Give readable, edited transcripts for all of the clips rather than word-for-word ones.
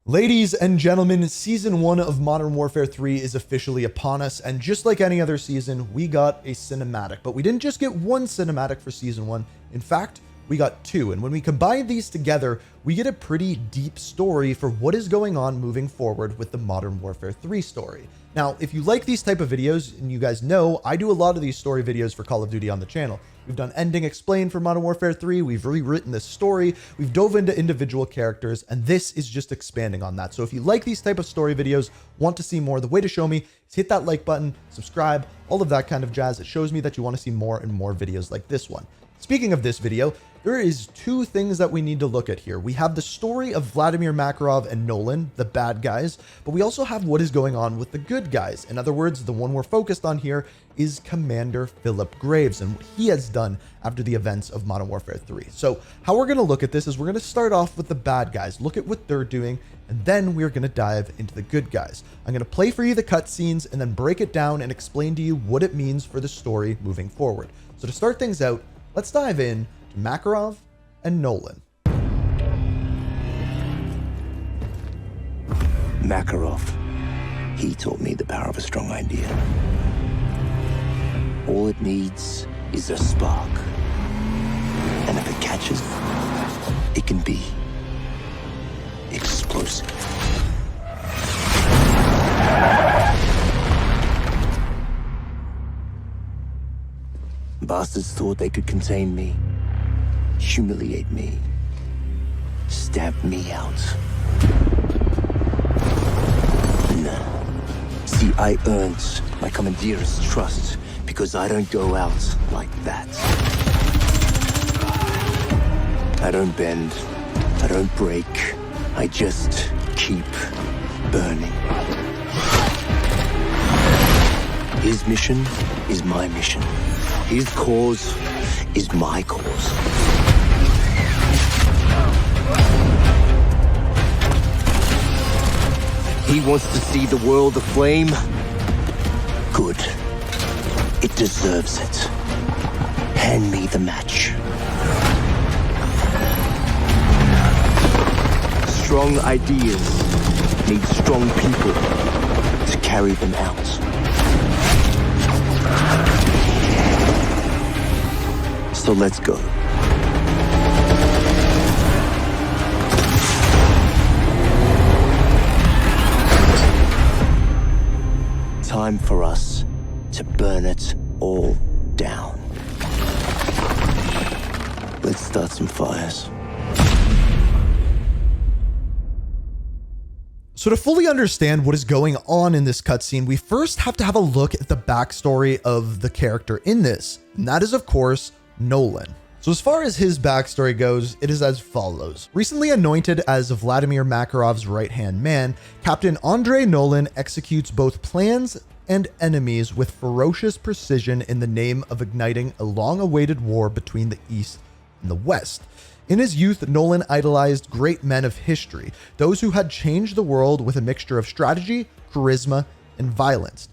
Ladies and gentlemen, Season 1 of Modern Warfare 3 is officially upon us, and just like any other season, we got a cinematic. But we didn't just get one cinematic for Season 1. In fact, we got two, and when we combine these together, we get a pretty deep story for what is going on moving forward with the Modern Warfare 3 story. Now, if you like these type of videos, and you guys know, I do a lot of these story videos for Call of Duty on the channel. We've done Ending Explained for Modern Warfare 3, we've rewritten this story, we've dove into individual characters, and this is just expanding on that. So if you like these type of story videos, want to see more, the way to show me is hit that like button, subscribe, all of that kind of jazz. It shows me that you want to see more and more videos like this one. Speaking of this video, there is two things that we need to look at here. We have the story of Vladimir Makarov and Nolan, the bad guys, but we also have what is going on with the good guys. In other words, the one we're focused on here is Commander Phillip Graves and what he has done after the events of Modern Warfare 3. So how we're going to look at this is we're going to start off with the bad guys, look at what they're doing, and then we're going to dive into the good guys. I'm going to play for you the cutscenes and then break it down and explain to you what it means for the story moving forward. So to start things out, let's dive in to Makarov and Nolan. Makarov, he taught me the power of a strong idea. All it needs is a spark. And if it catches, it can be explosive. Bastards thought they could contain me, humiliate me, stab me out. No. See, I earned my commandeer's trust because I don't go out like that. I don't bend, I don't break, I just keep burning. His mission is my mission. His cause is my cause. He wants to see the world aflame. Good. It deserves it. Hand me the match. Strong ideas need strong people to carry them out. So let's go. Time for us to burn it all down. Let's start some fires. So to fully understand what is going on in this cutscene, we first have to have a look at the backstory of the character in this, and that is of course Nolan. So as far as his backstory goes, it is as follows. Recently anointed as Vladimir Makarov's right-hand man, Captain Andrei Nolan executes both plans and enemies with ferocious precision in the name of igniting a long-awaited war between the East and the West. In his youth, Nolan idolized great men of history, those who had changed the world with a mixture of strategy, charisma, and violence.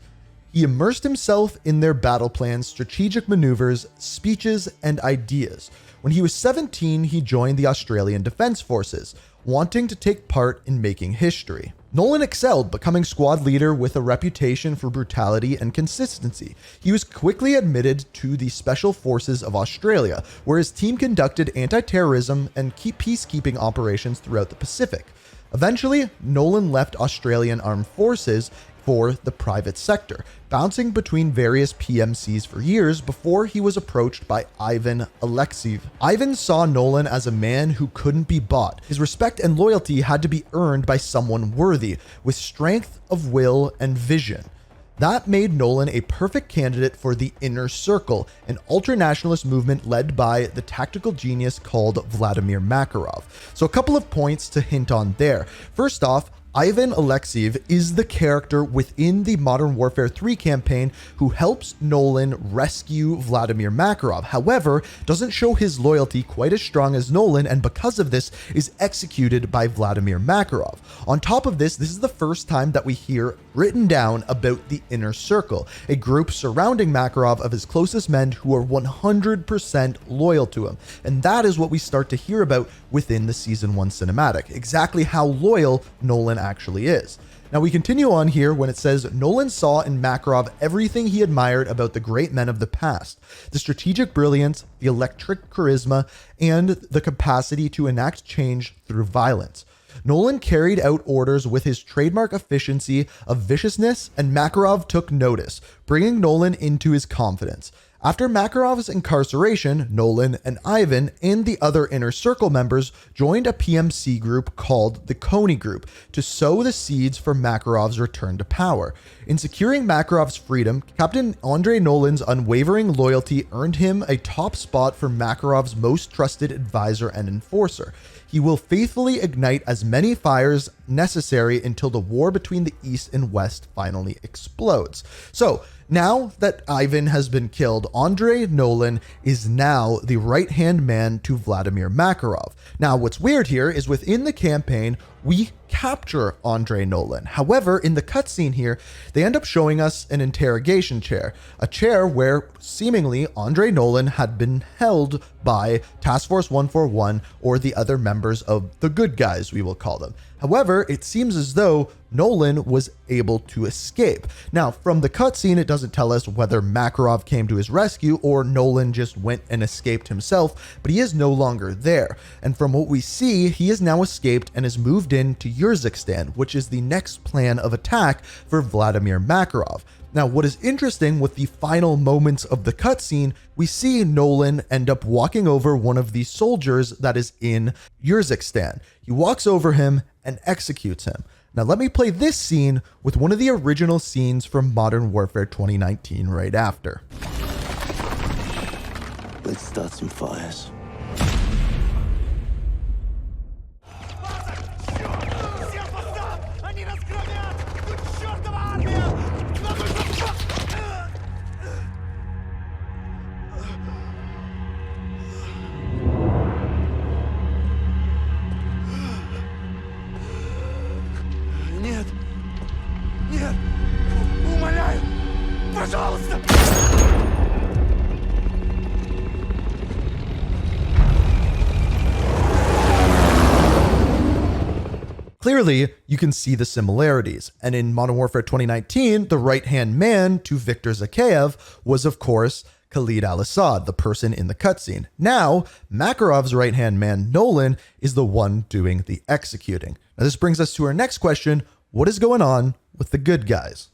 He immersed himself in their battle plans, strategic maneuvers, speeches, and ideas. When he was 17, he joined the Australian Defence Forces, wanting to take part in making history. Nolan excelled, becoming squad leader with a reputation for brutality and consistency. He was quickly admitted to the Special Forces of Australia, where his team conducted anti-terrorism and peacekeeping operations throughout the Pacific. Eventually, Nolan left Australian Armed Forces for the private sector, bouncing between various PMCs for years before he was approached by Ivan Alexeyev. Ivan saw Nolan as a man who couldn't be bought. His respect and loyalty had to be earned by someone worthy, with strength of will and vision. That made Nolan a perfect candidate for the Inner Circle, an ultranationalist movement led by the tactical genius called Vladimir Makarov. So a couple of points to hint on there. First off, Ivan Alexeyev is the character within the Modern Warfare 3 campaign who helps Nolan rescue Vladimir Makarov. However, doesn't show his loyalty quite as strong as Nolan, and because of this is executed by Vladimir Makarov. On top of this is the first time that we hear written down about the Inner Circle, a group surrounding Makarov of his closest men who are 100% loyal to him. And that is what we start to hear about within the Season 1 cinematic, exactly how loyal Nolan actually is. Now we continue on here when it says Nolan saw in Makarov everything he admired about the great men of the past: the strategic brilliance, the electric charisma, and the capacity to enact change through violence. Nolan carried out orders with his trademark efficiency of viciousness, and Makarov took notice, bringing Nolan into his confidence. After Makarov's incarceration, Nolan and Ivan and the other Inner Circle members joined a PMC group called the Coney Group to sow the seeds for Makarov's return to power. In securing Makarov's freedom, Captain Andre Nolan's unwavering loyalty earned him a top spot for Makarov's most trusted advisor and enforcer. He will faithfully ignite as many fires necessary until the war between the East and West finally explodes. So, now that Ivan has been killed, Andre Nolan is now the right-hand man to Vladimir Makarov. Now, what's weird here is within the campaign, we capture Andre Nolan. However, in the cutscene here, they end up showing us an interrogation chair, a chair where seemingly Andre Nolan had been held by Task Force 141 or the other members of the good guys, we will call them. However, it seems as though Nolan was able to escape. Now, from the cutscene, it doesn't tell us whether Makarov came to his rescue or Nolan just went and escaped himself, but he is no longer there. And from what we see, he has now escaped and has moved into Urzikstan, which is the next plan of attack for Vladimir Makarov. Now, what is interesting with the final moments of the cutscene, we see Nolan end up walking over one of the soldiers that is in Urzikstan. He walks over him and executes him. Now, let me play this scene with one of the original scenes from Modern Warfare 2019 right after. Let's start some fires. Нет! Нет! Умоляю! Пожалуйста! Clearly, you can see the similarities, and in Modern Warfare 2019, the right-hand man to Viktor Zakhaev was, of course, Khalid al-Assad, the person in the cutscene. Now, Makarov's right-hand man, Nolan, is the one doing the executing. Now, this brings us to our next question: what is going on with the good guys?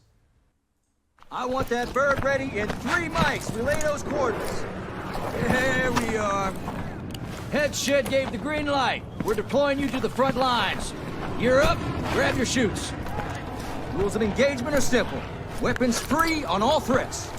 I want that bird ready in 3 mics. Relay those coordinates. There we are. Head shed gave the green light. We're deploying you to the front lines. You're up. Grab your chutes. Rules of engagement are simple. Weapons free on all threats.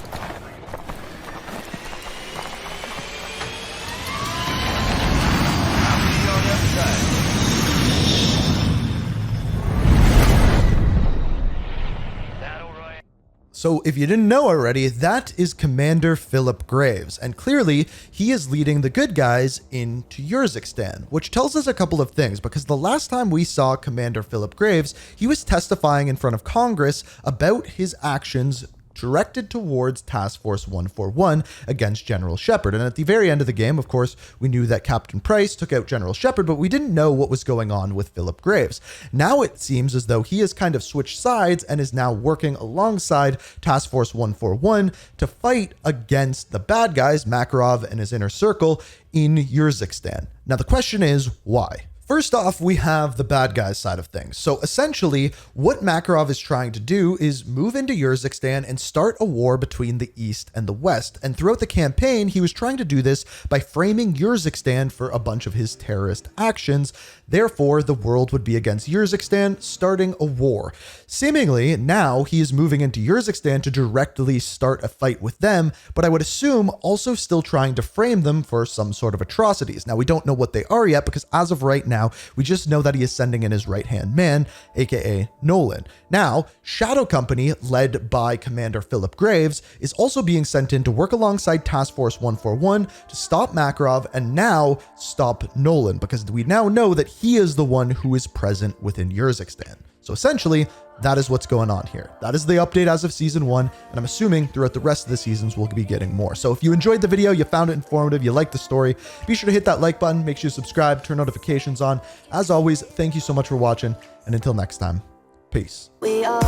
So if you didn't know already, that is Commander Phillip Graves, and clearly he is leading the good guys into Urzikstan, which tells us a couple of things, because the last time we saw Commander Phillip Graves, he was testifying in front of Congress about his actions directed towards Task Force 141 against General Shepard. And at the very end of the game, of course, we knew that Captain Price took out General Shepard, but we didn't know what was going on with Phillip Graves. Now it seems as though he has kind of switched sides and is now working alongside Task Force 141 to fight against the bad guys, Makarov and his Inner Circle, in Urzikstan. Now the question is, why? First off, we have the bad guys side of things. So essentially, what Makarov is trying to do is move into Urzikstan and start a war between the East and the West. And throughout the campaign, he was trying to do this by framing Urzikstan for a bunch of his terrorist actions. Therefore, the world would be against Urzikstan, starting a war. Seemingly, now he is moving into Urzikstan to directly start a fight with them, but I would assume also still trying to frame them for some sort of atrocities. Now, we don't know what they are yet, because as of right now, now. We just know that he is sending in his right-hand man, aka Nolan. Now, Shadow Company, led by Commander Phillip Graves, is also being sent in to work alongside Task Force 141 to stop Makarov and now stop Nolan, because we now know that he is the one who is present within Urzikstan. So essentially, that is what's going on here. That is the update as of season 1, and I'm assuming throughout the rest of the seasons we'll be getting more. So if you enjoyed the video, you found it informative, you liked the story, be sure to hit that like button, make sure you subscribe, turn notifications on. As always, thank you so much for watching, and until next time, peace. We are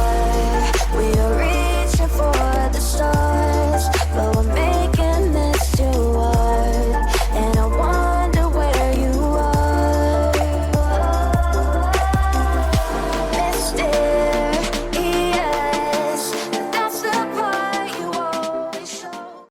real.